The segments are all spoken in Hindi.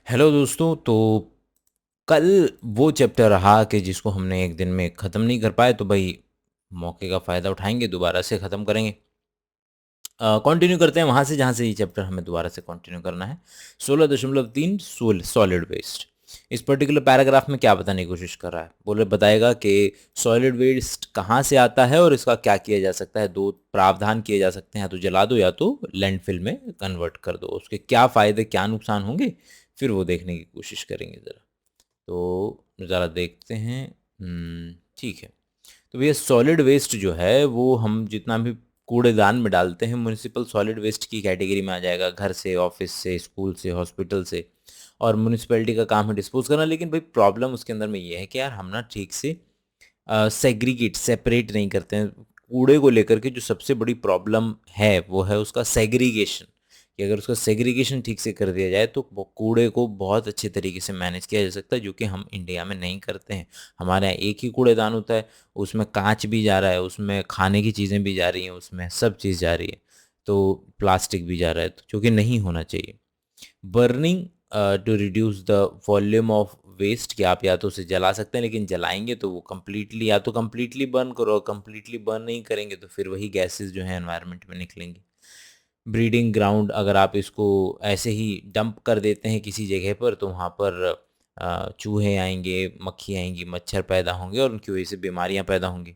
हेलो दोस्तों। तो कल वो चैप्टर रहा कि जिसको हमने एक दिन में ख़त्म नहीं कर पाए, तो भाई मौके का फ़ायदा उठाएंगे, दोबारा से ख़त्म करेंगे। कंटिन्यू करते हैं वहाँ से जहाँ से ये चैप्टर हमें दोबारा से कंटिन्यू करना है। 16.3 सॉलिड वेस्ट। इस पर्टिकुलर पैराग्राफ में क्या बताने की कोशिश कर रहा है, बोले बताएगा कि सॉलिड वेस्ट कहाँ से आता है और इसका क्या किया जा सकता है। दो प्रावधान किए जा सकते हैं, या तो जला दो या तो लैंडफिल में कन्वर्ट कर दो। उसके क्या फ़ायदे क्या नुकसान होंगे, फिर वो देखने की कोशिश करेंगे ज़रा। तो ज़रा देखते हैं। ठीक है। तो भैया सॉलिड वेस्ट जो है वो हम जितना भी कूड़ेदान में डालते हैं, म्यूनिसिपल सॉलिड वेस्ट की कैटेगरी में आ जाएगा। घर से, ऑफिस से, स्कूल से, हॉस्पिटल से। और म्यूनिसिपैलिटी का काम है डिस्पोज करना। लेकिन भाई प्रॉब्लम उसके अंदर में ये है कि यार हम ना ठीक से सेग्रीगेट सेपरेट नहीं करते हैं। कूड़े को लेकर के जो सबसे बड़ी प्रॉब्लम है वो है उसका सेग्रीगेशन। कि अगर उसका सेग्रीगेशन ठीक से कर दिया जाए तो वो कूड़े को बहुत अच्छे तरीके से मैनेज किया जा सकता है, जो कि हम इंडिया में नहीं करते हैं। हमारे यहाँ एक ही कूड़ेदान होता है, उसमें कांच भी जा रहा है, उसमें खाने की चीज़ें भी जा रही हैं, उसमें सब चीज़ जा रही है। तो प्लास्टिक भी जा रहा है, तो जो कि नहीं होना चाहिए। Burning to reduce the volume of waste, कि आप या तो उसे जला सकते हैं, लेकिन जलाएंगे तो वो कम्प्लीटली, या तो कम्प्लीटली बर्न करो, और कम्प्लीटली बर्न नहीं करेंगे तो फिर वही गैसेस जो है एनवायरनमेंट में निकलेंगी। ब्रीडिंग ग्राउंड, अगर आप इसको ऐसे ही डंप कर देते हैं किसी जगह पर, तो वहाँ पर चूहे आएंगे, मक्खी आएंगी, मच्छर पैदा होंगे और उनकी वजह से बीमारियाँ पैदा होंगी।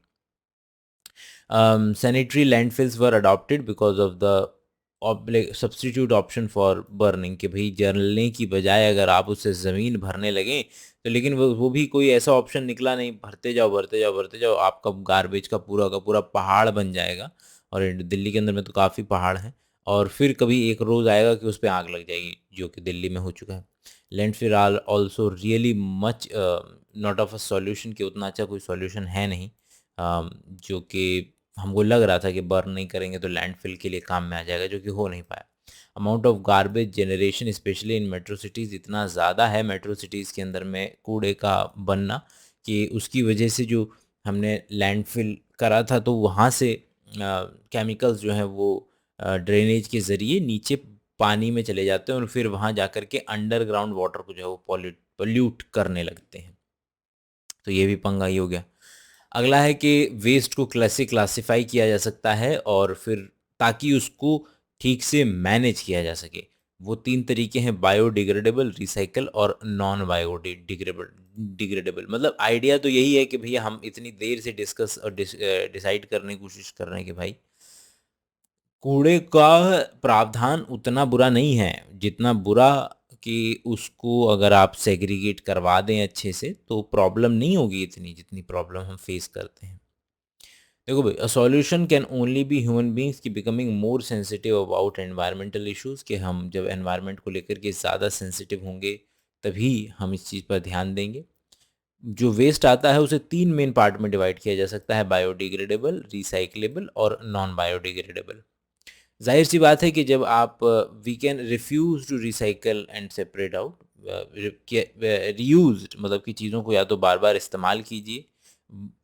Sanitary landfills were adopted because of the substitute option for burning, कि भाई जलने की बजाय अगर आप उससे ज़मीन भरने लगें तो, लेकिन वो भी कोई ऐसा ऑप्शन निकला नहीं। भरते जाओ भरते जाओ भरते जाओ, आपका गार्बेज का पूरा पहाड़ बन जाएगा। और दिल्ली के अंदर में तो काफ़ी पहाड़ हैं। और फिर कभी एक रोज़ आएगा कि उस पर आग लग जाएगी, जो कि दिल्ली में हो चुका है। Landfill are also really much not of a solution, कि उतना अच्छा कोई सॉल्यूशन है नहीं। जो कि हमको लग रहा था कि बर्न नहीं करेंगे तो लैंडफिल के लिए काम में आ जाएगा, जो कि हो नहीं पाया। Amount of garbage generation specially in metro cities इतना ज़्यादा है, मेट्रो सिटीज़ के अंदर में कूड़े का बनना, कि उसकी वजह से जो हमने लैंडफिल करा था तो वहाँ से केमिकल्स जो हैं वो ड्रेनेज के ज़रिए नीचे पानी में चले जाते हैं, और फिर वहाँ जाकर के अंडरग्राउंड वाटर को जो है वो पोल्यूट करने लगते हैं। तो ये भी पंगा ही हो गया। अगला है कि वेस्ट को कैसे क्लासिफाई किया जा सकता है, और फिर ताकि उसको ठीक से मैनेज किया जा सके। वो तीन तरीके हैं: बायोडिग्रेडेबल, रिसाइकल और नॉन बायोडिग्रेडेबल। डिग्रेडेबल मतलब आइडिया तो यही है कि भैया हम इतनी देर से डिस्कस और डिसाइड करने की कोशिश कर रहे हैं कि भाई कूड़े का प्रावधान उतना बुरा नहीं है जितना बुरा कि उसको अगर आप सेग्रीगेट करवा दें अच्छे से तो प्रॉब्लम नहीं होगी इतनी जितनी प्रॉब्लम हम फेस करते हैं। देखो भाई, a solution can only be human beings की becoming more sensitive about environmental issues, कि हम जब एनवायरनमेंट को लेकर के ज़्यादा सेंसिटिव होंगे तभी हम इस चीज़ पर ध्यान देंगे। जो वेस्ट आता है उसे तीन मेन पार्ट में डिवाइड किया जा सकता है: बायोडिग्रेडेबल, रिसाइक्लेबल और नॉन बायोडिग्रेडेबल। जाहिर सी बात है कि जब आप we can refuse to recycle and separate out. Reused मतलब कि चीज़ों को या तो बार बार इस्तेमाल कीजिए।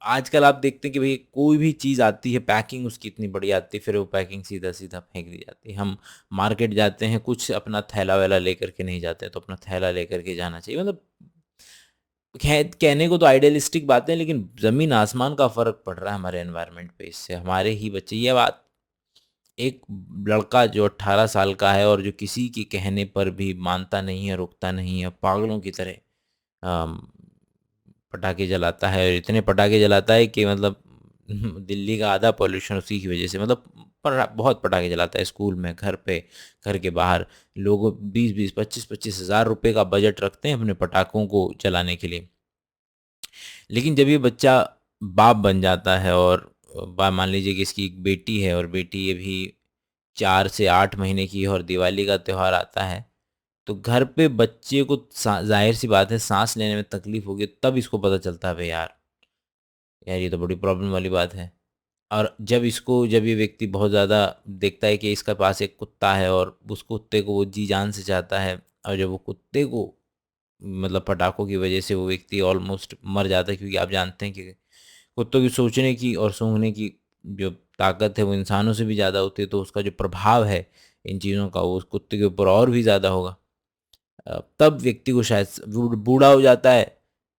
आजकल आप देखते हैं कि भाई कोई भी चीज़ आती है, पैकिंग उसकी इतनी बढ़िया आती है, फिर वो पैकिंग सीधा सीधा फेंक दी जाती है। हम मार्केट जाते हैं, कुछ अपना थैला वैला लेकर के नहीं जाते, तो अपना थैला लेकर के जाना चाहिए। मतलब कहने को तो आइडियलिस्टिक बातें, लेकिन ज़मीन आसमान का फ़र्क पड़ रहा है हमारे एनवायरनमेंट पे इससे। हमारे ही बच्चे, ये बात एक लड़का जो 18 साल का है और जो किसी के कहने पर भी मानता नहीं है, रुकता नहीं है, पागलों की तरह अम, पटाखे जलाता है, और इतने पटाखे जलाता है कि मतलब दिल्ली का आधा पॉल्यूशन उसी की वजह से। मतलब बहुत पटाखे जलाता है, स्कूल में, घर पे, घर के बाहर। लोग 20-20, 25-25 हज़ार रुपये का बजट रखते हैं अपने पटाखों को जलाने के लिए। लेकिन जब ये बच्चा बाप बन जाता है, और मान लीजिए कि इसकी एक बेटी है, और बेटी ये भी 4 से 8 महीने की है, और दिवाली का त्यौहार आता है, तो घर पे बच्चे को ज़ाहिर-सी बात है साँस लेने में तकलीफ़ होगी, तब इसको पता चलता है भई यार, यार ये तो बड़ी प्रॉब्लम वाली बात है। और जब ये व्यक्ति बहुत ज़्यादा देखता है कि इसके पास एक कुत्ता है, और उस कुत्ते को वो जी-जान से चाहता है, और जब वो कुत्ते को मतलब पटाखों की वजह से वो व्यक्ति ऑलमोस्ट मर जाता है, क्योंकि आप जानते हैं कि कुत्तों की सोचने की और सूंघने की जो ताकत है वो इंसानों से भी ज़्यादा होती है, तो उसका जो प्रभाव है इन चीज़ों का वो उस कुत्ते के ऊपर और भी ज़्यादा होगा। तब व्यक्ति को शायद बूढ़ा हो जाता है,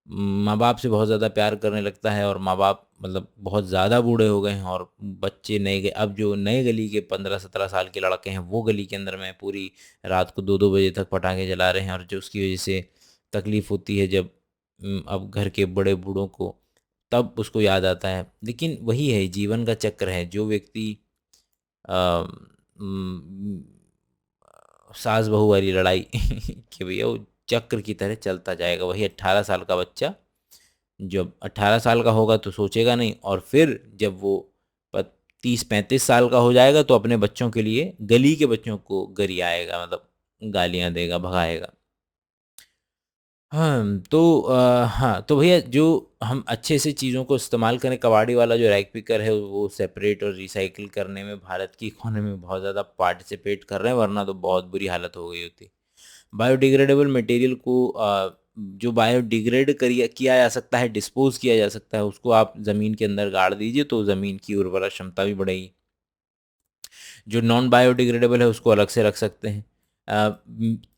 माँ बाप से बहुत ज़्यादा प्यार करने लगता है, और माँ बाप मतलब बहुत ज़्यादा बूढ़े हो गए हैं, और बच्चे अब जो नए गली के 15-17 साल के लड़के हैं वो गली के अंदर में पूरी रात को 2-2 बजे तक पटाखे जला रहे हैं, और जो उसकी वजह से तकलीफ़ होती है जब अब घर के बड़े बूढ़ों को, तब उसको याद आता है। लेकिन वही है, जीवन का चक्र है। जो व्यक्ति अ, उम, सास बहू वाली लड़ाई कि भैया वो चक्र की तरह चलता जाएगा। वही 18 साल का बच्चा जब 18 साल का होगा तो सोचेगा नहीं, और फिर जब वो 30-35 साल का हो जाएगा तो अपने बच्चों के लिए, गली के बच्चों को गरियाएगा, मतलब गालियां देगा, भगाएगा। हाँ, तो हाँ, तो भैया जो हम अच्छे से चीज़ों को इस्तेमाल करें, कबाड़ी वाला जो रैग पिकर है वो सेपरेट और रिसाइकिल करने में भारत की इकोनॉमी में बहुत ज़्यादा पार्टिसिपेट कर रहे हैं, वरना तो बहुत बुरी हालत हो गई होती। बायोडिग्रेडेबल मटेरियल को जो बायोडिग्रेड किया जा सकता है, डिस्पोज किया जा सकता है, उसको आप ज़मीन के अंदर गाड़ दीजिए तो ज़मीन की उर्वरा क्षमता भी बढ़ेगी। जो नॉन बायोडिग्रेडेबल है उसको अलग से रख सकते हैं।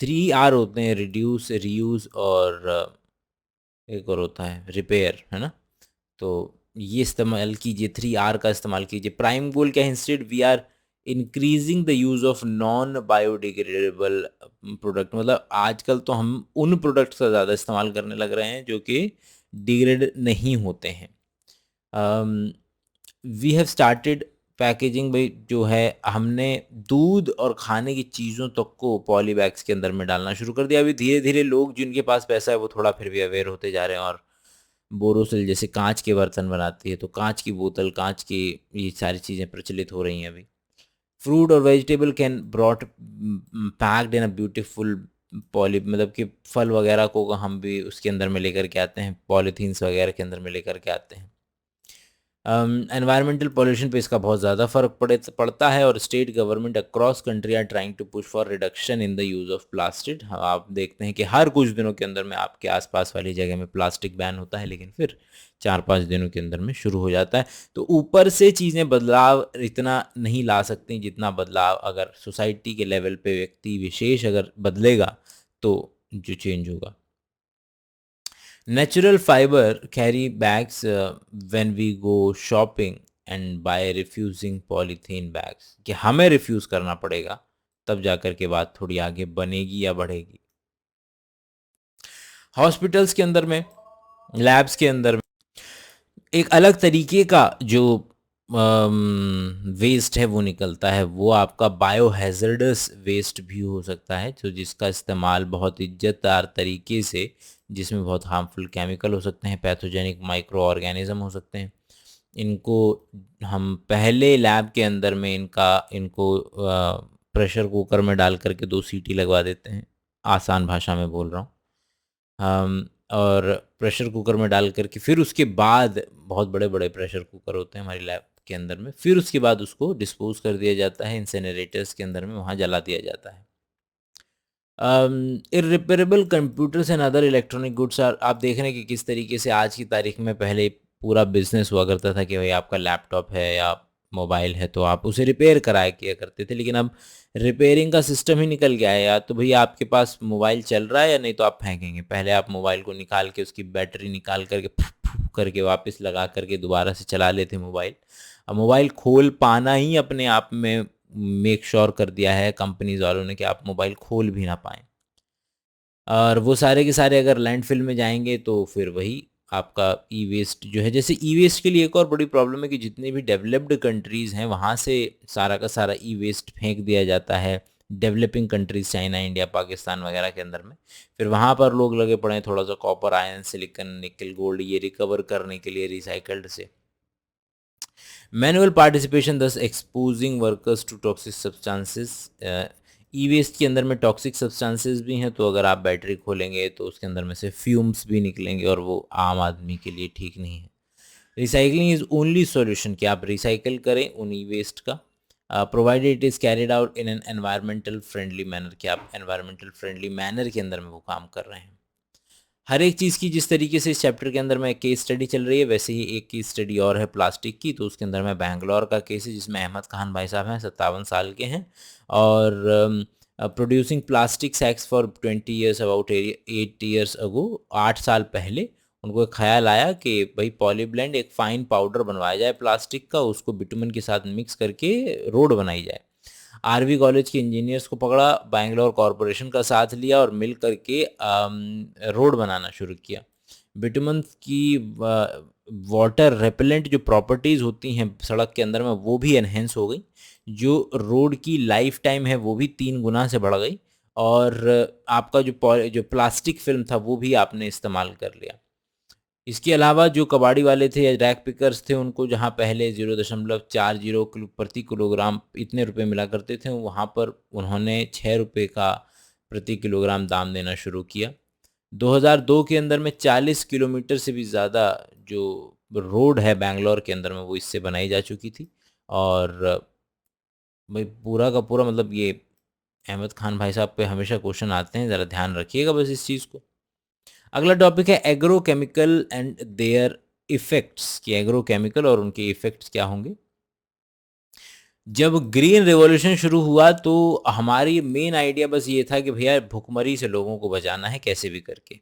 3 R होते हैं, रिड्यूस, रीयूज़ और एक और होता है रिपेयर, है ना? तो ये इस्तेमाल कीजिए, 3 R का इस्तेमाल कीजिए। प्राइम गोल क्या है? Instead we are increasing the use of non biodegradable product, मतलब आजकल तो हम उन प्रोडक्ट्स का ज़्यादा इस्तेमाल करने लग रहे हैं जो कि डिग्रेड नहीं होते हैं। वी हैव स्टार्टेड पैकेजिंग, भाई जो है हमने दूध और खाने की चीज़ों तक को पॉली बैग्स के अंदर में डालना शुरू कर दिया। अभी धीरे धीरे लोग जिनके पास पैसा है वो थोड़ा फिर भी अवेयर होते जा रहे हैं, और बोरोसिल जैसे कांच के बर्तन बनाती है तो कांच की बोतल, कांच की ये सारी चीज़ें प्रचलित हो रही हैं अभी। फ्रूट और vegetable can brought packed in a beautiful poly, मतलब कि फल वगैरह को हम भी उसके अंदर में लेकर के आते हैं, पॉलीथीन्स वगैरह के अंदर में लेकर के आते हैं। एनवायरमेंटल पॉल्यूशन पे इसका बहुत ज़्यादा फर्क पड़ता है, और state government across country are trying to push for reduction in the use of plastic. आप देखते हैं कि हर कुछ दिनों के अंदर में आपके आसपास वाली जगह में प्लास्टिक बैन होता है, लेकिन फिर 4-5 दिनों के अंदर में शुरू हो जाता है। तो ऊपर से चीज़ें बदलाव इतना नहीं ला सकती जितना बदलाव अगर सोसाइटी के लेवल पे व्यक्ति विशेष अगर बदलेगा तो जो चेंज होगा। Natural fiber carry bags when we go shopping and by refusing polythene bags, कि हमें रिफ्यूज करना पड़ेगा तब जाकर के बात थोड़ी आगे बनेगी या बढ़ेगी। हॉस्पिटल्स के अंदर में, लैब्स के अंदर में एक अलग तरीके का जो वेस्ट है वो निकलता है, वो आपका बायो हैजर्डस वेस्ट भी हो सकता है, तो जिसका इस्तेमाल बहुत इज्जतदार तरीके से, जिसमें बहुत हार्मफुल केमिकल हो सकते हैं, पैथोजेनिक माइक्रो ऑर्गेनिज्म हो सकते हैं, इनको हम पहले लैब के अंदर में इनको प्रेशर कुकर में डाल करके 2 सीटी लगवा देते हैं, आसान भाषा में बोल रहा हूँ। और प्रेशर कुकर में डाल कर के फिर उसके बाद, बहुत बड़े-बड़े प्रेशर कुकर होते हैं हमारी लैब के अंदर में, फिर उसके बाद उसको डिस्पोज़ कर दिया जाता है इंसिनरेटर्स के अंदर में, वहाँ जला दिया जाता है। Irreparable computers and other electronic goods are, आप देख रहे हैं कि किस तरीके से आज की तारीख में, पहले पूरा बिजनेस हुआ करता था कि भाई आपका लैपटॉप है या मोबाइल है तो आप उसे रिपेयर कराया किया करते थे, लेकिन अब रिपेयरिंग का सिस्टम ही निकल गया है। या तो भैया आपके पास मोबाइल चल रहा है या नहीं तो आप फेंकेंगे। पहले आप मोबाइल को निकाल के उसकी बैटरी निकाल करके फूक फूक करके वापस लगा करके दोबारा से चला लेते मोबाइल। अब मोबाइल खोल पाना ही अपने आप में मेक श्योर कर दिया है कंपनीज वालों ने कि आप मोबाइल खोल भी ना पाएँ। और वो सारे के सारे अगर लैंडफ़िल में जाएँगे तो फिर वही आपका ई-वेस्ट जो है, जैसे ई-वेस्ट के लिए एक और बड़ी प्रॉब्लम है कि जितने भी डेवलप्ड कंट्रीज़ हैं वहाँ से सारा का सारा ई-वेस्ट फेंक दिया जाता है developing countries, China, India, Pakistan वगैरह के अंदर में। फिर वहाँ पर लोग लगे पड़े हैं थोड़ा-सा copper, iron, silicon, nickel, gold ये रिकवर करने के लिए रिसाइक्ल्ड से। Manual participation thus exposing workers to toxic substances. E waste के अंदर में टॉक्सिक सब्सटेंसेस भी हैं, तो अगर आप बैटरी खोलेंगे तो उसके अंदर में से फ्यूम्स भी निकलेंगे और वो आम आदमी के लिए ठीक नहीं है। रिसाइकलिंग इज़ ओनली सॉल्यूशन, कि आप रिसाइकिल करें उन ई वेस्ट का, provided it is carried out in an environmental friendly manner, कि आप एनवायरमेंटल फ्रेंडली मैनर के अंदर में वो काम कर रहे हैं। हर एक चीज़ की जिस तरीके से इस चैप्टर के अंदर में केस स्टडी चल रही है, वैसे ही एक केस स्टडी और है प्लास्टिक की, तो उसके अंदर में बैंगलोर का केस है जिसमें अहमद खान भाई साहब हैं, 57 साल के हैं, और producing plastic sacks for 20 years, about 8 years ago, 8 साल पहले उनको एक ख्याल आया कि भाई पॉलीब्लेंड एक फाइन पाउडर बनवाया जाए प्लास्टिक का, उसको बिटुमन के साथ मिक्स करके रोड बनाई जाए। आरवी कॉलेज के इंजीनियर्स को पकड़ा, बैंगलोर कॉरपोरेशन का साथ लिया और मिल करके रोड बनाना शुरू किया। बिटुमन की वाटर रेपेलेंट जो प्रॉपर्टीज़ होती हैं सड़क के अंदर में वो भी एनहेंस हो गई, जो रोड की लाइफ टाइम है वो भी 3 गुना से बढ़ गई, और आपका जो प्लास्टिक फिल्म था वो भी आपने इस्तेमाल कर लिया। इसके अलावा जो कबाड़ी वाले थे या रैक पिकर्स थे, उनको जहां पहले 0.40 प्रति किलोग्राम इतने रुपए मिला करते थे, वहां पर उन्होंने 6 रुपये का प्रति किलोग्राम दाम देना शुरू किया। 2002 के अंदर में 40 किलोमीटर से भी ज़्यादा जो रोड है बैंगलोर के अंदर में वो इससे बनाई जा चुकी थी। और भाई पूरा का पूरा मतलब ये अहमद खान भाई साहब पे हमेशा क्वेश्चन आते हैं, ज़रा ध्यान रखिएगा बस इस चीज़ को। अगला टॉपिक है एग्रोकेमिकल एंड देयर इफेक्ट्स, कि एग्रोकेमिकल और उनके इफेक्ट्स क्या होंगे। जब ग्रीन रिवॉल्यूशन शुरू हुआ तो हमारी मेन आइडिया बस ये था कि भैया भुखमरी से लोगों को बचाना है कैसे भी करके।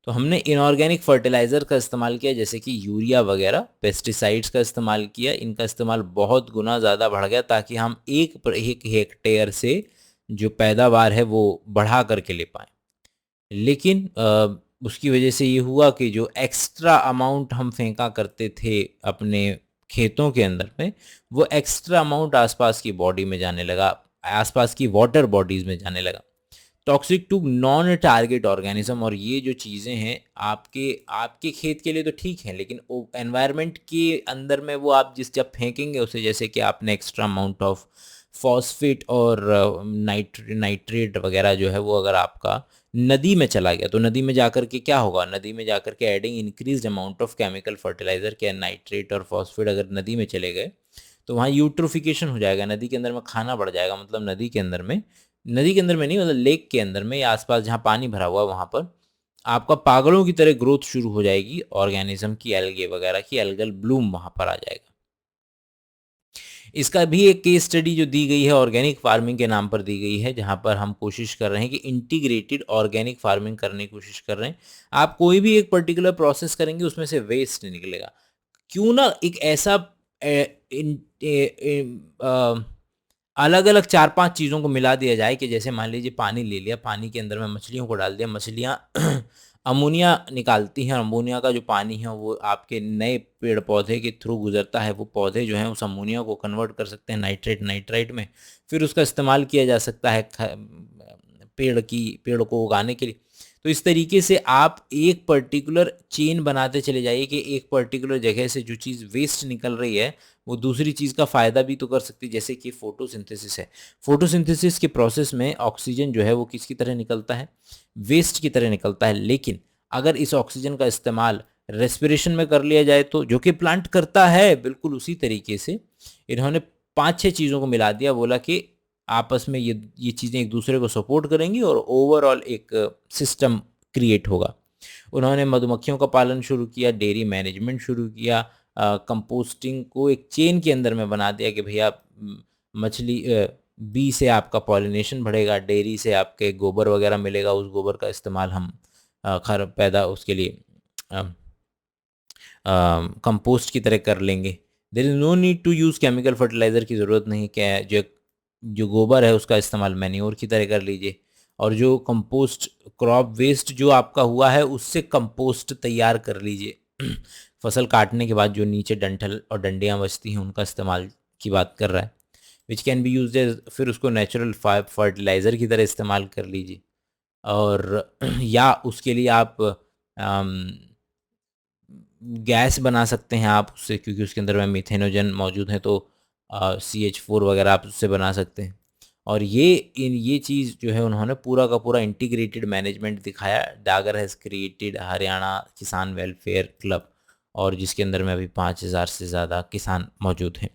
तो हमने इनऑर्गेनिक फर्टिलाइज़र का इस्तेमाल किया, जैसे कि यूरिया वगैरह, पेस्टिसाइड्स का इस्तेमाल किया। इनका इस्तेमाल बहुत गुना ज़्यादा बढ़ गया ताकि हम एक हेक्टेयर से जो पैदावार है वो बढ़ा करके ले पाएँ। लेकिन उसकी वजह से ये हुआ कि जो एक्स्ट्रा अमाउंट हम फेंका करते थे अपने खेतों के अंदर में, वो एक्स्ट्रा अमाउंट आसपास की बॉडी में जाने लगा, आसपास की वाटर बॉडीज़ में जाने लगा। Toxic to non target organism, और ये जो चीज़ें हैं आपके आपके खेत के लिए तो ठीक है, लेकिन एनवायरनमेंट के अंदर में वो आप जब फेंकेंगे उसे, जैसे कि आपने एक्स्ट्रा अमाउंट ऑफ फॉस्फेट और नाइट्रेट वगैरह जो है वो अगर आपका नदी में चला गया, तो नदी में जाकर के क्या होगा, नदी में जाकर के adding increase amount of chemical fertiliser के नाइट्रेट और फॉस्फेट अगर नदी में चले गए तो वहाँ यूट्रोफिकेशन हो जाएगा, नदी के अंदर में खाना बढ़ जाएगा। मतलब नदी के अंदर में नहीं, मतलब लेक के अंदर में या आसपास जहाँ पानी भरा हुआ वहाँ पर आपका पागलों की तरह ग्रोथ शुरू हो जाएगी ऑर्गेनिज्म की, एल्गे वगैरह की, एल्गल ब्लूम वहाँ पर आ जाएगा। इसका भी एक केस स्टडी जो दी गई है ऑर्गेनिक फार्मिंग के नाम पर दी गई है, जहाँ पर हम कोशिश कर रहे हैं कि इंटीग्रेटेड ऑर्गेनिक फार्मिंग करने की कोशिश कर रहे हैं। आप कोई भी एक पर्टिकुलर प्रोसेस करेंगे उसमें से वेस्ट निकलेगा। क्यों ना एक ऐसा अलग अलग 4-5 चीज़ों को मिला दिया जाए कि जैसे मान लीजिए पानी ले लिया, पानी के अंदर में मछलियों को डाल दिया, मछलियाँ अमोनिया निकालती हैं, अमोनिया का जो पानी है वो आपके नए पेड़ पौधे के थ्रू गुजरता है, वो पौधे जो हैं उस अमोनिया को कन्वर्ट कर सकते हैं नाइट्राइट में, फिर उसका इस्तेमाल किया जा सकता है पेड़ को उगाने के लिए। तो इस तरीके से आप एक पर्टिकुलर चेन बनाते चले जाइए कि एक पर्टिकुलर जगह से जो चीज़ वेस्ट निकल रही है वो दूसरी चीज़ का फ़ायदा भी तो कर सकती है। जैसे कि फोटोसिंथेसिस है, फोटोसिंथेसिस के प्रोसेस में ऑक्सीजन जो है वो किसकी तरह निकलता है, वेस्ट की तरह निकलता है। लेकिन अगर इस ऑक्सीजन का इस्तेमाल रेस्पिरेशन में कर लिया जाए तो, जो कि प्लांट करता है बिल्कुल उसी तरीके से, इन्होंने 5-6 चीज़ों को मिला दिया, बोला कि आपस में ये चीज़ें एक दूसरे को सपोर्ट करेंगी और ओवरऑल एक सिस्टम क्रिएट होगा। उन्होंने मधुमक्खियों का पालन शुरू किया, डेयरी मैनेजमेंट शुरू किया, कंपोस्टिंग को एक चेन के अंदर में बना दिया कि भैया मछली बी से आपका पॉलिनेशन बढ़ेगा, डेयरी से आपके गोबर वगैरह मिलेगा, उस गोबर का इस्तेमाल हम खर पैदा उसके लिए कंपोस्ट की तरह कर लेंगे। There is no need to use chemical fertiliser की ज़रूरत नहीं, क्या जो गोबर है उसका इस्तेमाल मैन्योर की तरह कर लीजिए, और जो कंपोस्ट क्रॉप वेस्ट जो आपका हुआ है उससे कंपोस्ट तैयार कर लीजिए। फसल काटने के बाद जो नीचे डंठल और डंडियाँ बचती हैं उनका इस्तेमाल की बात कर रहा है, which can be use as, फिर उसको नेचुरल फर्टिलाइज़र की तरह इस्तेमाल कर लीजिए। और या उसके लिए आप गैस बना सकते हैं आप उससे, क्योंकि उसके अंदर में मिथेनोजन मौजूद है, तो CH4 वगैरह आप उससे बना सकते हैं। और ये चीज़ जो है उन्होंने पूरा का पूरा इंटीग्रेटेड मैनेजमेंट दिखाया। डागर हैज़ क्रिएटेड हरियाणा किसान वेलफेयर क्लब, और जिसके अंदर में अभी 5000 से ज़्यादा किसान मौजूद हैं।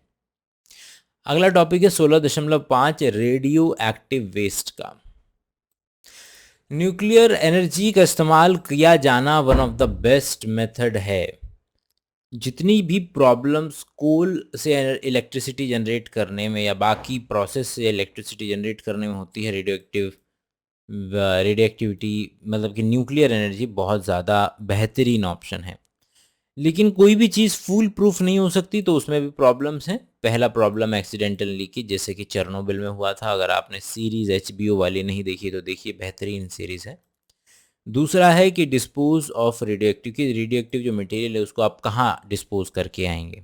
अगला टॉपिक है 16.5 रेडियो एक्टिव वेस्ट का। न्यूक्लियर एनर्जी का इस्तेमाल किया जाना one of the best method है। जितनी भी प्रॉब्लम्स कोल से इलेक्ट्रिसिटी जनरेट करने में या बाकी प्रोसेस से इलेक्ट्रिसिटी जनरेट करने में होती है, रेडियो एक्टिविटी मतलब कि न्यूक्लियर एनर्जी बहुत ज़्यादा बेहतरीन ऑप्शन है। लेकिन कोई भी चीज़ फूल प्रूफ नहीं हो सकती, तो उसमें भी प्रॉब्लम्स हैं। पहला प्रॉब्लम एक्सीडेंटल लीकेज, जैसे कि चेरनोबिल में हुआ था। अगर आपने सीरीज़ एचबीओ वाली नहीं देखी तो देखिए, बेहतरीन सीरीज़ है। दूसरा है कि डिस्पोज ऑफ रेडियो एक्टिव, कि रेडियो एक्टिव जो मटेरियल है उसको आप कहाँ डिस्पोज करके आएंगे।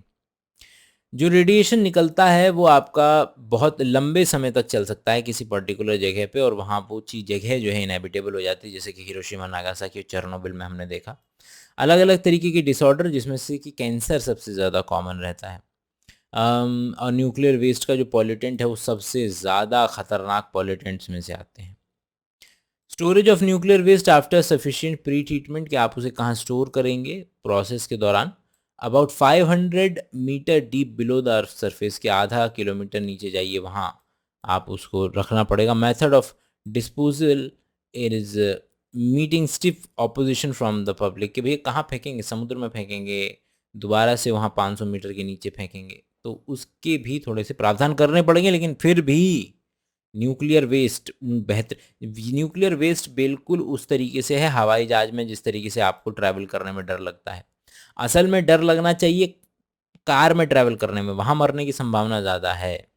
जो रेडिएशन निकलता है वो आपका बहुत लंबे समय तक चल सकता है किसी पर्टिकुलर जगह पे, और वहाँ वो चीज़ जगह जो है इनएबिटेबल हो जाती है, जैसे कि हिरोशिमा नागासाकी और चेरनोबिल में हमने देखा। अलग अलग तरीके के डिसऑर्डर, जिसमें से कि कैंसर सबसे ज़्यादा कॉमन रहता है। और न्यूक्लियर वेस्ट का जो पॉल्यूटेंट है वो सबसे ज़्यादा खतरनाक पॉल्यूटेंट्स में से आते हैं। Storage of nuclear waste after sufficient pre treatment, कि आप उसे कहाँ स्टोर करेंगे प्रोसेस के दौरान। About 500 metre deep below the earth surface, के आधा किलोमीटर नीचे जाइए, वहाँ आप उसको रखना पड़ेगा। Method of disposal is meeting stiff opposition from the public, कि भैया कहाँ फेंकेंगे, समुद्र में फेंकेंगे, दोबारा से वहाँ 500 मीटर के नीचे फेंकेंगे, तो उसके भी थोड़े से प्रावधान करने पड़ेंगे। लेकिन फिर भी न्यूक्लियर वेस्ट बेहतर, न्यूक्लियर वेस्ट बिल्कुल उस तरीके से है हवाई जहाज में जिस तरीके से आपको ट्रैवल करने में डर लगता है। असल में डर लगना चाहिए कार में ट्रैवल करने में, वहाँ मरने की संभावना ज़्यादा है।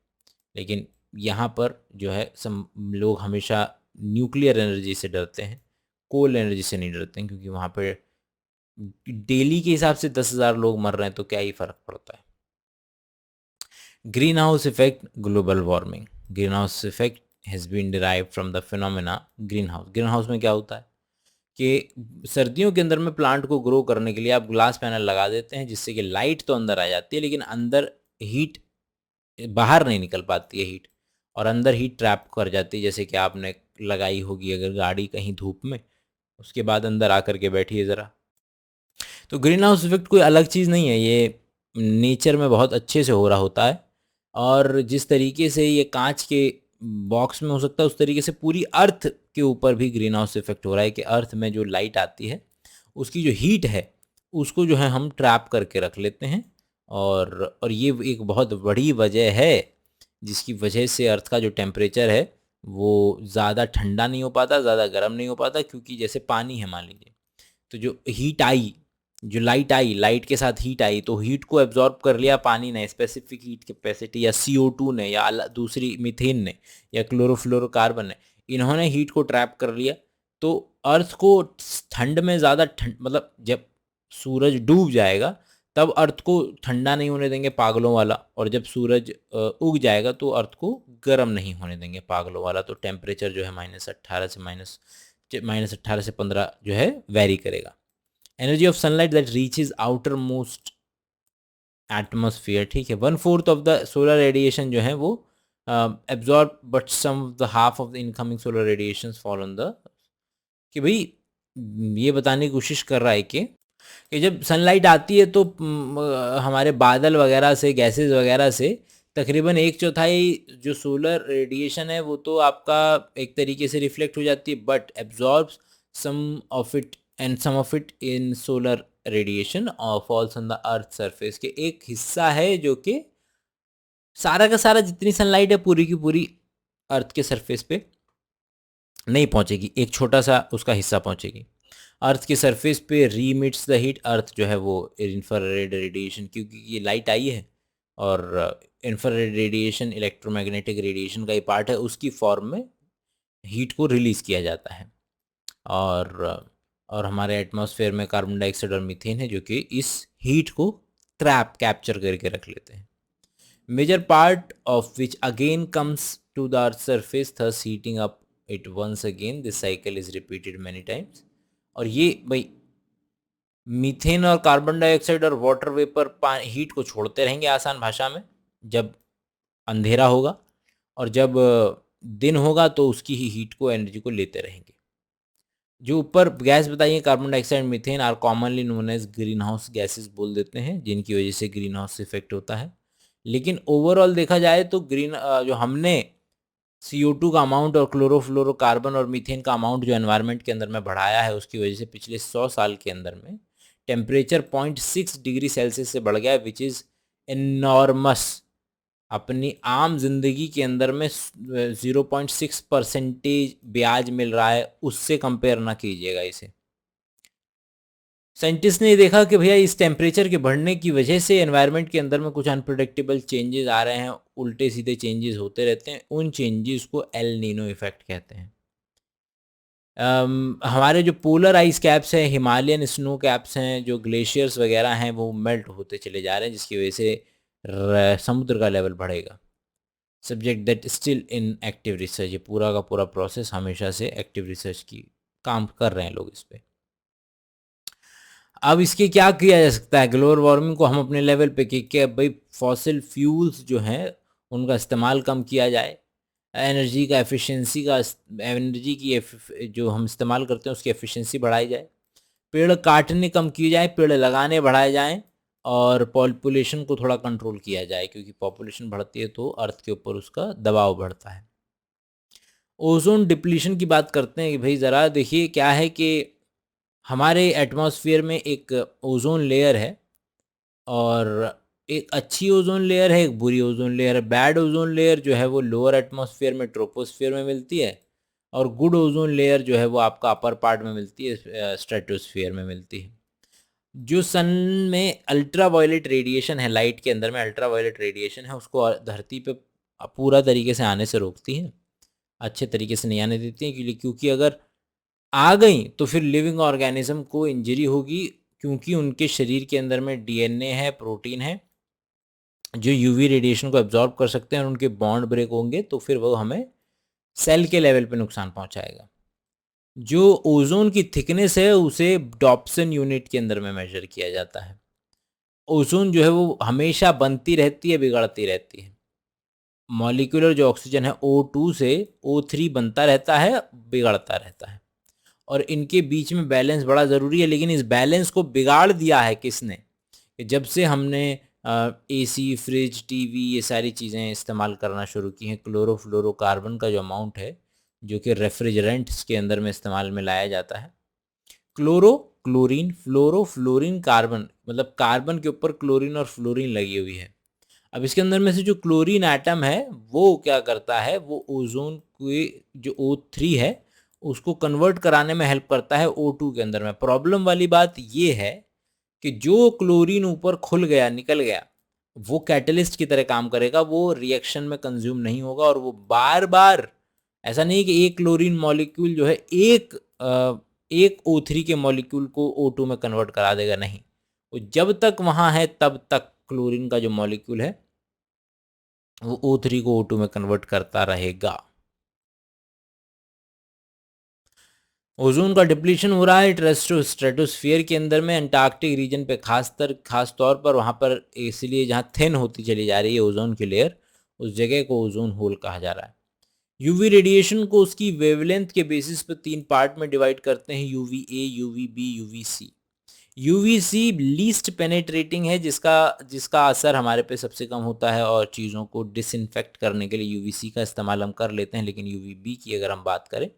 लेकिन यहाँ पर जो है लोग हमेशा न्यूक्लियर एनर्जी से डरते हैं, कोल एनर्जी से नहीं डरते हैं, क्योंकि वहाँ पर डेली के हिसाब से 10,000 लोग मर रहे हैं, तो क्या ही फ़र्क पड़ता है। Greenhouse effect, global warming. Greenhouse effect has been derived from the phenomena greenhouse. Greenhouse में क्या होता है कि सर्दियों के अंदर में प्लांट को ग्रो करने के लिए आप ग्लास पैनल लगा देते हैं, जिससे कि लाइट तो अंदर आ जाती है, लेकिन अंदर हीट बाहर नहीं निकल पाती है हीट, और अंदर हीट ट्रैप कर जाती है। जैसे कि आपने लगाई होगी अगर गाड़ी कहीं धूप में, उसके बाद अंदर आकर के बैठिए ज़रा। तो ग्रीन हाउस इफेक्ट कोई अलग चीज़ नहीं है, ये नेचर में बहुत अच्छे से हो रहा होता है। और जिस तरीके से ये कांच के बॉक्स में हो सकता है, उस तरीके से पूरी अर्थ के ऊपर भी ग्रीन हाउस इफेक्ट हो रहा है, कि अर्थ में जो लाइट आती है उसकी जो हीट है उसको जो है हम ट्रैप करके रख लेते हैं। और ये एक बहुत बड़ी वजह है जिसकी वजह से अर्थ का जो टेम्परेचर है वो ज़्यादा ठंडा नहीं हो पाता, ज़्यादा गर्म नहीं हो पाता, क्योंकि जैसे पानी है मान लीजिए, तो जो हीट आई, जो लाइट आई, लाइट के साथ हीट आई, तो हीट को एब्जॉर्ब कर लिया पानी ने, स्पेसिफिक हीट कैपेसिटी, या CO2 ने, या दूसरी मीथेन ने, या क्लोरोफ्लोरोकार्बन ने, इन्होंने हीट को ट्रैप कर लिया। तो अर्थ को ठंड में ज़्यादा ठंड, मतलब जब सूरज डूब जाएगा तब अर्थ को ठंडा नहीं होने देंगे पागलों वाला, और जब सूरज उग जाएगा तो अर्थ को गर्म नहीं होने देंगे पागलों वाला। तो टेम्परेचर जो है -18 से 15 जो है वेरी करेगा। Energy of sunlight that reaches outer most atmosphere, ठीक है। 1/4 ऑफ द सोलर रेडिएशन जो है वो absorb, but some of the half of the incoming solar radiation fall on the, कि भाई ये बताने की कोशिश कर रहा है कि जब सनलाइट आती है तो हमारे बादल वगैरह से, गैसेस वगैरह से तकरीबन 1/4 जो सोलर रेडिएशन है वो तो आपका एक तरीके से रिफ्लेक्ट हो जाती है, but absorbs some of it, and some of it in solar radiation और falls on the earth surface, के एक हिस्सा है जो कि सारा का सारा जितनी सनलाइट है पूरी की पूरी अर्थ के सरफेस पे नहीं पहुंचेगी, एक छोटा सा उसका हिस्सा पहुंचेगी। अर्थ के सरफेस पे रीमिट्स द हीट, अर्थ जो है वो इंफ्रारेड रेडिएशन, क्योंकि ये लाइट आई है, और इंफ्रारेड रेडिएशन इलेक्ट्रोमैग्नेटिक रेडिएशन का ही पार्ट है, उसकी फॉर्म में हीट को रिलीज़ किया जाता है। और और हमारे एटमॉस्फेयर में कार्बन डाइऑक्साइड और मीथेन है जो कि इस हीट को कैप्चर करके रख लेते हैं। Major part of which again comes to the earth surface, thus heating up it once again, this cycle is repeated many times. और ये भाई मीथेन और कार्बन डाइऑक्साइड और वाटर वेपर हीट को छोड़ते रहेंगे आसान भाषा में, जब अंधेरा होगा, और जब दिन होगा तो उसकी ही हीट को, एनर्जी को लेते रहेंगे। जो ऊपर गैस बताइए, carbon dioxide, methane are commonly known as green house gases बोल देते हैं, जिनकी वजह से ग्रीन हाउस इफेक्ट होता है। लेकिन ओवरऑल देखा जाए तो जो हमने CO2 का अमाउंट और क्लोरोफ्लोरोकार्बन और मीथेन का अमाउंट जो एनवायरनमेंट के अंदर में बढ़ाया है, उसकी वजह से पिछले 100 साल के अंदर में टेम्परेचर 0.6 डिग्री सेल्सियस से बढ़ गया है, विच इज़ एनॉर्मस। अपनी आम जिंदगी के अंदर में 0.6% ब्याज मिल रहा है, उससे कंपेयर ना कीजिएगा इसे। साइंटिस्ट ने देखा कि भैया इस टेम्परेचर के बढ़ने की वजह से एनवायरनमेंट के अंदर में कुछ अनप्रेडिक्टेबल चेंजेस आ रहे हैं, उल्टे सीधे चेंजेस होते रहते हैं। उन चेंजेस को एल नीनो इफेक्ट कहते हैं। हमारे जो पोलर आइस कैप्स हैं, हिमालयन स्नो कैप्स हैं, जो ग्लेशियर्स वगैरह हैं, वो मेल्ट होते चले जा रहे हैं, जिसकी वजह से समुद्र का लेवल बढ़ेगा। Subject that still in active research. ये पूरा का पूरा प्रोसेस हमेशा से एक्टिव रिसर्च की काम कर रहे हैं लोग इस पे। अब इसके क्या किया जा सकता है ग्लोबल वार्मिंग को हम अपने लेवल पे, कि भाई फॉसिल फ्यूल्स जो हैं उनका इस्तेमाल कम किया जाए, एनर्जी का एफिशिएंसी का एनर्जी की जो हम इस्तेमाल करते हैं उसकी एफिशिएंसी बढ़ाई जाए, पेड़ काटने कम किए जाए, पेड़ लगाने बढ़ाए जाएं, और पॉपुलेशन को थोड़ा कंट्रोल किया जाए, क्योंकि पॉपुलेशन बढ़ती है तो अर्थ के ऊपर उसका दबाव बढ़ता है। ओजोन डिप्लीशन की बात करते हैं कि भाई ज़रा देखिए क्या है कि हमारे एटमॉस्फेयर में एक ओजोन लेयर है, और एक अच्छी ओजोन लेयर है, एक बुरी ओजोन लेयर है। बैड ओजोन लेयर जो है वो लोअर एटमॉस्फेयर में, ट्रोपोस्फेयर में मिलती है, और गुड ओजोन लेयर जो है वो आपका अपर पार्ट में मिलती है, स्ट्रेटोस्फेयर में मिलती है। जो सन में अल्ट्रा वायलेट रेडिएशन है, लाइट के अंदर में अल्ट्रा वायलेट रेडिएशन है, उसको धरती पे पूरा तरीके से आने से रोकती है, अच्छे तरीके से नहीं आने देती है, क्योंकि अगर आ गई तो फिर लिविंग ऑर्गेनिज्म को इंजरी होगी, क्योंकि उनके शरीर के अंदर में डीएनए है, प्रोटीन है, जो यूवी रेडिएशन को एब्जॉर्ब कर सकते हैं, और उनके बॉन्ड ब्रेक होंगे तो फिर वो हमें सेल के लेवल पे नुकसान पहुंचाएगा। जो ओजोन की थिकनेस है उसे डॉप्सन यूनिट के अंदर में मेजर किया जाता है। ओजोन जो है वो हमेशा बनती रहती है, बिगड़ती रहती है। मॉलिक्यूलर जो ऑक्सीजन है O2 से O3 बनता रहता है, बिगड़ता रहता है, और इनके बीच में बैलेंस बड़ा ज़रूरी है। लेकिन इस बैलेंस को बिगाड़ दिया है किसने? जब से हमने एसी, फ्रिज, टीवी ये सारी चीज़ें इस्तेमाल करना शुरू की हैं, क्लोरोफ्लोरोकार्बन का जो अमाउंट है, जो कि रेफ्रिजरेंट्स के अंदर में इस्तेमाल में लाया जाता है। क्लोरो, क्लोरीन, फ्लोरो, फ्लोरीन, कार्बन, मतलब कार्बन के ऊपर क्लोरीन और फ्लोरीन लगी हुई है। अब इसके अंदर में से जो क्लोरीन एटम है वो क्या करता है, वो ओजोन के जो O3 है उसको कन्वर्ट कराने में हेल्प करता है O2 के अंदर में। प्रॉब्लम वाली बात ये है कि जो क्लोरीन ऊपर खुल गया, निकल गया, वो कैटलिस्ट की तरह काम करेगा, वो रिएक्शन में कंज्यूम नहीं होगा, और वो बार बार, ऐसा नहीं कि एक क्लोरीन मॉलिक्यूल जो है एक O3 के मॉलिक्यूल को O2 में कन्वर्ट करा देगा, नहीं। वो जब तक वहाँ है तब तक क्लोरीन का जो मॉलिक्यूल है वो O3 को O2 में कन्वर्ट करता रहेगा। ओजोन का डिप्लीशन हो रहा है स्ट्रेटोस्फियर के अंदर में, अंटार्कटिक रीजन पे खास तौर पर, वहाँ पर इसलिए जहाँ थिन होती चली जा रही है ओजोन की लेयर, उस जगह को ओजोन होल कहा जा रहा है। यूवी रेडिएशन को उसकी वेवलेंथ के बेसिस पर 3 पार्ट में डिवाइड करते हैं, UV A, UV B, UV C. UV C least penetrating है, जिसका जिसका असर हमारे पे सबसे कम होता है, और चीज़ों को डिसइंफेक्ट करने के लिए यूवी सी का इस्तेमाल हम कर लेते हैं। लेकिन यूवी बी की अगर हम बात करें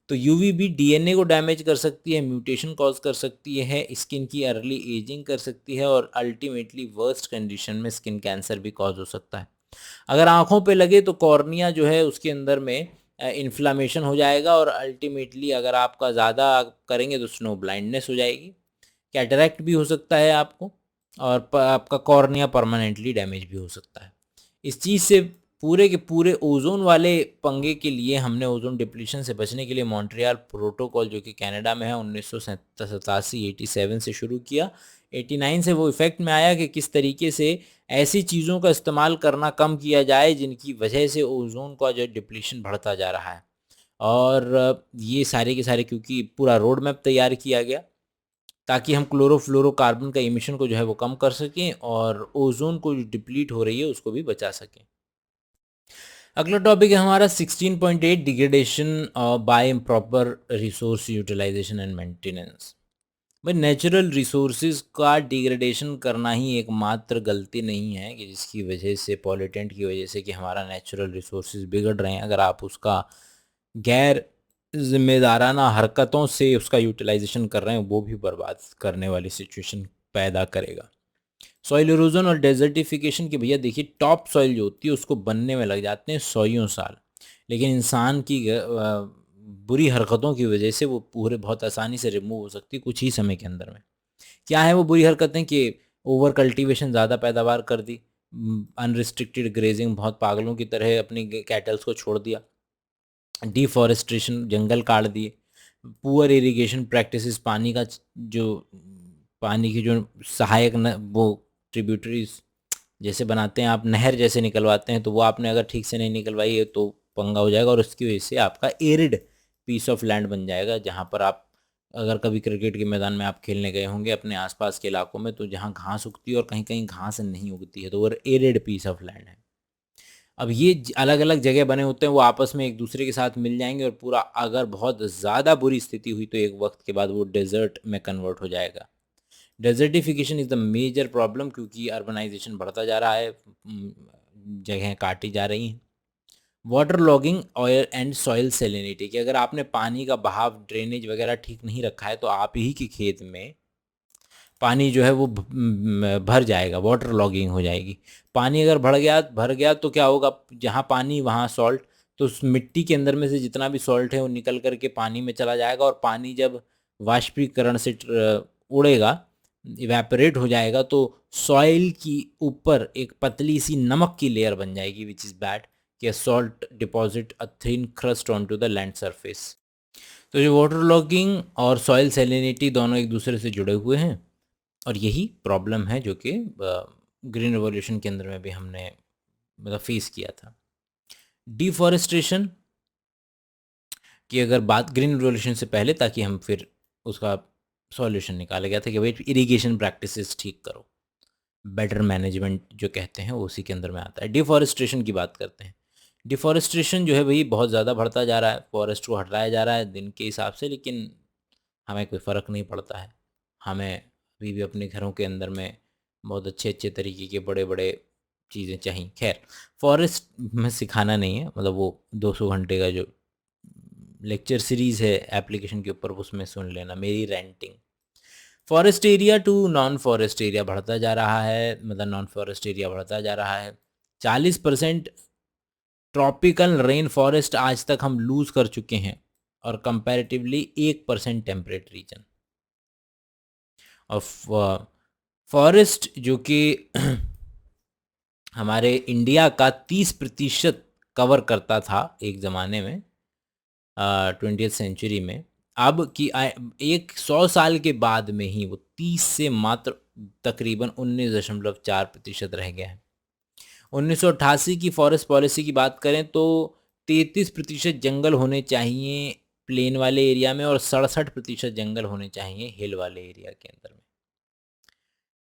तो यूवीबी डीएनए को डैमेज कर सकती है, म्यूटेशन कॉज कर सकती है, स्किन की अर्ली एजिंग कर सकती है, और अल्टीमेटली वर्स्ट कंडीशन में स्किन कैंसर भी कॉज हो सकता है। अगर आंखों पे लगे तो कॉर्निया जो है उसके अंदर में इन्फ्लामेशन हो जाएगा, और अल्टीमेटली अगर आपका ज़्यादा करेंगे तो स्नो ब्लाइंडनेस हो जाएगी, कैटरैक्ट भी हो सकता है आपको, और आपका कॉर्निया परमानेंटली डैमेज भी हो सकता है। इस चीज़ से पूरे के पूरे ओजोन वाले पंगे के लिए हमने ओजोन डिप्लीशन से बचने के लिए मॉन्ट्रियल प्रोटोकॉल, जो कि कनाडा में है, 1987 से शुरू किया। 89 से वो इफ़ेक्ट में आया कि किस तरीके से ऐसी चीज़ों का इस्तेमाल करना कम किया जाए जिनकी वजह से ओजोन का जो डिप्लीशन बढ़ता जा रहा है। और ये सारे के सारे, क्योंकि पूरा रोड मैप तैयार किया गया ताकि हम क्लोरोफ्लोरोकार्बन का इमिशन को जो है वो कम कर सकें, और ओजोन को जो डिप्लीट हो रही है उसको भी बचा सकें। अगला टॉपिक है हमारा 16.8 degradation by improper resource utilisation and maintenance. भाई नेचुरल रिसोर्सेज का डिग्रेडेशन करना ही एकमात्र गलती नहीं है कि जिसकी वजह से, पॉल्यूटेंट की वजह से, कि हमारा नेचुरल रिसोर्सेज बिगड़ रहे हैं। अगर आप उसका गैर जिम्मेदाराना हरकतों से उसका यूटिलाइजेशन कर रहे हैं, वो भी बर्बाद करने वाली सिचुएशन पैदा करेगा। सॉइल इरोजन और डेजर्टिफिकेशन की भैया देखिए, टॉप सॉइल जो होती है उसको बनने में लग जाते हैं सौयों साल, लेकिन इंसान की बुरी हरकतों की वजह से वो पूरे बहुत आसानी से रिमूव हो सकती है कुछ ही समय के अंदर में। क्या है वो बुरी हरकतें कि ओवर कल्टीवेशन, ज़्यादा पैदावार कर दी, अनरिस्ट्रिक्टेड ग्रेजिंग, बहुत पागलों की तरह अपनी कैटल्स को छोड़ दिया, डिफॉरेस्टेशन, जंगल काट दिए, पुअर इरिगेशन प्रैक्टिसेस, जो पानी की जो सहायक न वो ट्रिब्यूटरीज जैसे बनाते हैं आप, नहर जैसे निकलवाते हैं, तो वो आपने अगर ठीक से नहीं निकलवाई है तो पंगा हो जाएगा, और उसकी वजह से आपका एरिड पीस ऑफ लैंड बन जाएगा, जहाँ पर आप अगर कभी क्रिकेट के मैदान में आप खेलने गए होंगे अपने आसपास के इलाकों में, तो जहाँ घास उगती है और कहीं कहीं घास नहीं उगती है, तो वो एरिड पीस ऑफ लैंड है। अब ये अलग अलग जगह बने होते हैं, वो आपस में एक दूसरे के साथ मिल जाएंगे, और पूरा अगर बहुत ज़्यादा बुरी स्थिति हुई तो एक वक्त के बाद वो डेजर्ट में कन्वर्ट हो जाएगा। Desertification is the major problem, क्योंकि अर्बनाइजेशन बढ़ता जा रहा है, जगहें काटी जा रही हैं। Water logging, oil and soil salinity, कि अगर आपने पानी का बहाव, ड्रेनेज वगैरह ठीक नहीं रखा है तो आप ही के खेत में पानी जो है वो भर जाएगा, वाटर लॉगिंग हो जाएगी। पानी अगर भर गया तो क्या होगा, जहाँ पानी वहाँ सॉल्ट, तो उस मिट्टी के अंदर में से जितना भी सॉल्ट है वो निकल करके पानी में चला जाएगा, और पानी जब वाष्पीकरण से उड़ेगा, इवेपोरेट हो जाएगा, तो सॉइल की ऊपर एक पतली सी नमक की लेयर बन जाएगी, विच इज़ बैड, कि salt deposit a thin crust on to the land surface. तो जो वाटर लॉगिंग और सॉइल सेलिनिटी दोनों एक दूसरे से जुड़े हुए हैं, और यही प्रॉब्लम है जो कि ग्रीन रेवोल्यूशन के अंदर में भी हमने मतलब फेस किया था। डिफॉरेस्टेशन की अगर बात ग्रीन रेवोल्यूशन से पहले, ताकि हम फिर उसका सॉल्यूशन निकाला गया था कि भाई इरिगेशन प्रैक्टिसेस ठीक करो, बेटर मैनेजमेंट जो कहते हैं वो उसी के अंदर में आता है। डिफॉरेस्टेशन की बात करते हैं। डिफॉरेस्टेशन जो है भाई बहुत ज़्यादा बढ़ता जा रहा है, फॉरेस्ट को हटाया जा रहा है दिन के हिसाब से, लेकिन हमें कोई फ़र्क नहीं पड़ता है। हमें अभी भी अपने घरों के अंदर में बहुत अच्छे अच्छे तरीके के बड़े बड़े चीज़ें चाहिए। खैर, फॉरेस्ट में सिखाना नहीं है, मतलब वो 200 घंटे का जो लेक्चर सीरीज़ है एप्लीकेशन के ऊपर, उसमें सुन लेना मेरी रेंटिंग। Forest area to non forest area बढ़ता जा रहा है, मतलब नॉन फॉरेस्ट एरिया बढ़ता जा रहा है। 40% ट्रॉपिकल रेन फॉरेस्ट आज तक हम लूज़ कर चुके हैं, और कंपैरेटिवली 1% टेम्परेट रीजन। और फॉरेस्ट जो कि हमारे इंडिया का 30% कवर करता था एक ज़माने में, 20th सेंचुरी में, अब की 100 साल के बाद में ही वो 30 से मात्र तकरीबन 19.4% रह गया है। 1988 की फॉरेस्ट पॉलिसी की बात करें तो 33% जंगल होने चाहिए प्लेन वाले एरिया में, और 67% जंगल होने चाहिए हिल वाले एरिया के अंदर में।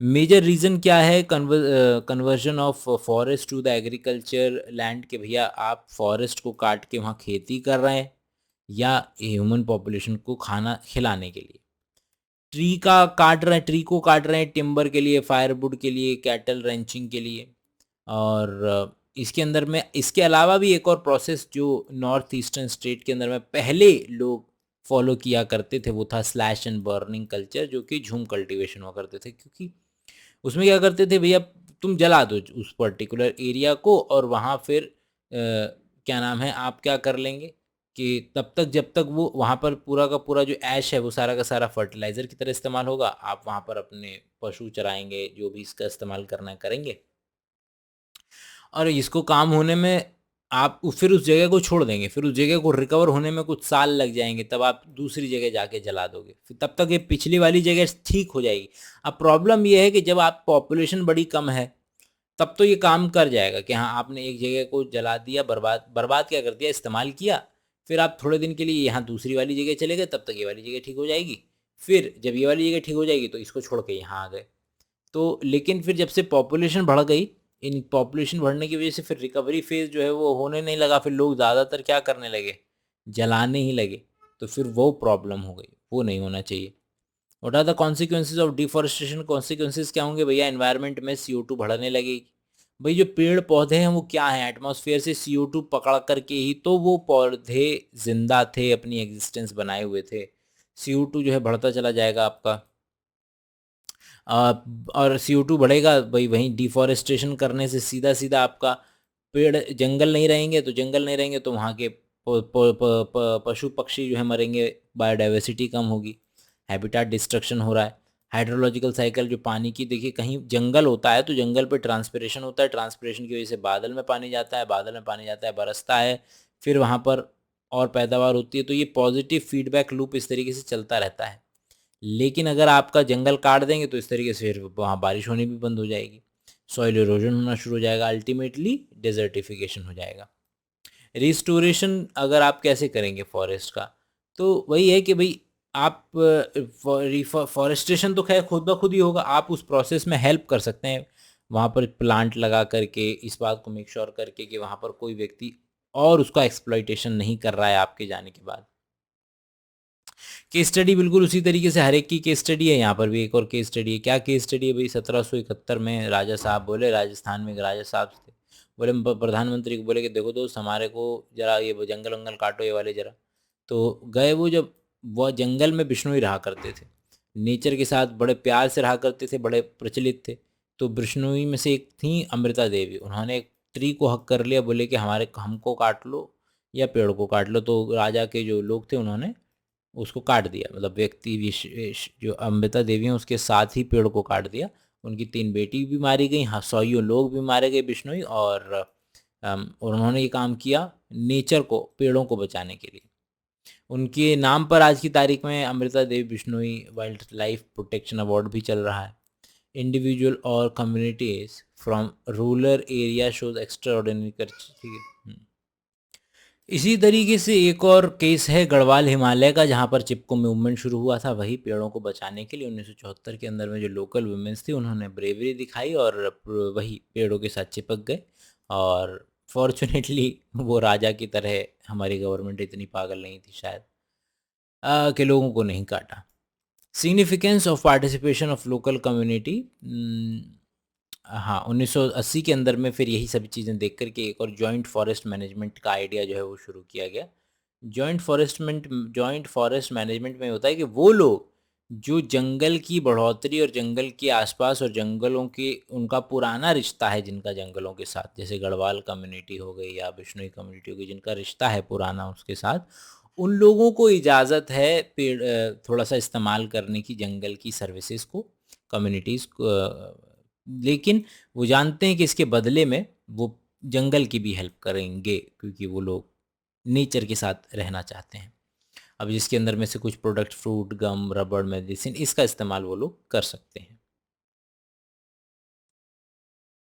मेजर रीज़न क्या है conversion of forest to the agriculture land, के भैया आप फॉरेस्ट को काट के वहाँ खेती कर रहे हैं, या ह्यूमन पॉपुलेशन को खाना खिलाने के लिए। ट्री को काट रहे हैं टिम्बर के लिए, फायरवुड के लिए, कैटल रेंचिंग के लिए। और इसके अंदर में इसके अलावा भी एक और प्रोसेस जो नॉर्थ ईस्टर्न स्टेट के अंदर में पहले लोग फॉलो किया करते थे, वो था स्लैश एंड बर्निंग कल्चर, जो कि झूम कल्टीवेशन हुआ करते थे। क्योंकि उसमें क्या करते थे भैया, तुम जला दो उस पर्टिकुलर एरिया को, और वहाँ फिर क्या नाम है, आप क्या कर लेंगे कि तब तक जब तक वो वहाँ पर पूरा का पूरा जो ऐश है वो सारा का सारा फर्टिलाइज़र की तरह इस्तेमाल होगा, आप वहाँ पर अपने पशु चराएंगे, जो भी इसका इस्तेमाल करना है करेंगे, और इसको काम होने में आप फिर उस जगह को छोड़ देंगे, फिर उस जगह को रिकवर होने में कुछ साल लग जाएंगे, तब आप दूसरी जगह जाके जला दोगे, फिर तब तक ये पिछली वाली जगह ठीक हो जाएगी। अब प्रॉब्लम ये है कि जब आप पॉपुलेशन बड़ी कम है, तब तो ये काम कर जाएगा कि हाँ आपने एक जगह को जला दिया, बर्बाद बर्बाद क्या कर दिया, इस्तेमाल किया, फिर आप थोड़े दिन के लिए यहाँ दूसरी वाली जगह चले गए, तब तक ये वाली जगह ठीक हो जाएगी, फिर जब ये वाली जगह ठीक हो जाएगी तो इसको छोड़ के यहाँ आ गए। तो लेकिन फिर जब से पॉपुलेशन बढ़ गई, इन पॉपुलेशन बढ़ने की वजह से फिर रिकवरी फेज़ जो है वो होने नहीं लगा, फिर लोग ज़्यादातर क्या करने लगे, जलाने ही लगे, तो फिर वो प्रॉब्लम हो गई, वो नहीं होना चाहिए। What are the consequences of deforestation, consequences क्या होंगे भैया, एनवायरनमेंट में CO2 बढ़ने लगेगी, भाई जो पेड़ पौधे हैं वो क्या है, एटमॉस्फेयर से CO2 पकड़ करके ही तो वो पौधे जिंदा थे, अपनी एग्जिस्टेंस बनाए हुए थे। CO2 जो है बढ़ता चला जाएगा आपका, आ, और CO2 बढ़ेगा भाई, वहीं डिफॉरेस्टेशन करने से सीधा सीधा आपका पेड़ जंगल नहीं रहेंगे, तो जंगल नहीं रहेंगे तो वहाँ के पशु पक्षी जो है मरेंगे, बायोडाइवर्सिटी कम होगी, हैबिटाट डिस्ट्रक्शन हो रहा है। हाइड्रोलॉजिकल साइकिल जो पानी की, देखिए कहीं जंगल होता है तो जंगल पे ट्रांसपिरेशन होता है, ट्रांसपिरेशन की वजह से बादल में पानी जाता है, बादल में पानी जाता है, बरसता है, फिर वहाँ पर और पैदावार होती है। तो ये पॉजिटिव फीडबैक लूप इस तरीके से चलता रहता है। लेकिन अगर आपका जंगल काट देंगे तो इस तरीके से फिर वहाँ बारिश होनी भी बंद हो जाएगी, सॉइल इरोजन होना शुरू हो जाएगा, अल्टीमेटली डेजर्टिफिकेशन हो जाएगा। रिस्टोरेशन अगर आप कैसे करेंगे फॉरेस्ट का, तो वही है कि भाई आप फॉरेस्टेशन तो खैर खुद ब खुद ही होगा, आप उस प्रोसेस में हेल्प कर सकते हैं, वहाँ पर प्लांट लगा करके, इस बात को मेक श्योर करके कि वहाँ पर कोई व्यक्ति और उसका एक्सप्लॉइटेशन नहीं कर रहा है आपके जाने के बाद। केस स्टडी बिल्कुल उसी तरीके से हर एक की केस स्टडी है, यहाँ पर भी एक और केस स्टडी है। क्या केस स्टडी है भाई, 1771 में राजा साहब बोले, राजस्थान में एक राजा साहब थे, बोले प्रधानमंत्री को बोले कि देखो दोस्त, हमारे को जरा ये जंगल वंगल काटो ये वाले जरा। तो गए वो, जब वो जंगल में बिश्नोई रहा करते थे, नेचर के साथ बड़े प्यार से रहा करते थे, बड़े प्रचलित थे। तो बिश्नोई में से एक थी अमृता देवी, उन्होंने एक ट्री को हक कर लिया, बोले कि हमारे हमको काट लो या पेड़ को काट लो। तो राजा के जो लोग थे उन्होंने उसको काट दिया, मतलब व्यक्ति विशेष जो अमृता देवी हैं उसके साथ ही पेड़ को काट दिया। उनकी 3 बेटी भी मारी गई, हाँ 100 लोग भी मारे गए बिश्नोई, और उन्होंने ये काम किया नेचर को, पेड़ों को बचाने के लिए। उनके नाम पर आज की तारीख में Amrita Devi Bishnoi wildlife protection award भी चल रहा है। इंडिविजुअल और communities from rural area shows extraordinary कर, ठीक है। इसी तरीके से एक और केस है गढ़वाल हिमालय का, जहाँ पर चिपको मूवमेंट शुरू हुआ था, वही पेड़ों को बचाने के लिए 1974 के अंदर में जो लोकल वुमेन्स थी उन्होंने ब्रेवरी दिखाई और वही पेड़ों के साथ चिपक गए। और फॉर्चुनेटली वो राजा की तरह हमारी गवर्नमेंट इतनी पागल नहीं थी शायद, के लोगों को नहीं काटा। Significance of participation of local community, हाँ 1980 के अंदर में फिर यही सभी चीज़ें देख कर के एक और जॉइंट फॉरेस्ट मैनेजमेंट का आइडिया जो है वो शुरू किया गया। जॉइंट फॉरेस्ट मैनेजमेंट में होता है कि वो लोग जो जंगल की बढ़ोतरी और जंगल के आसपास और जंगलों के उनका पुराना रिश्ता है, जिनका जंगलों के साथ, जैसे गढ़वाल कम्युनिटी हो गई या बिश्नोई कम्युनिटी हो गई, जिनका रिश्ता है पुराना उसके साथ, उन लोगों को इजाज़त है पेड़ थोड़ा सा इस्तेमाल करने की, जंगल की सर्विसेज को, कम्युनिटीज़ को, लेकिन वो जानते हैं कि इसके बदले में वो जंगल की भी हेल्प करेंगे, क्योंकि वो लोग नेचर के साथ रहना चाहते हैं। अब जिसके अंदर में से कुछ प्रोडक्ट, फ्रूट, गम, रबड़, मेडिसिन, इसका इस्तेमाल वो लोग कर सकते हैं।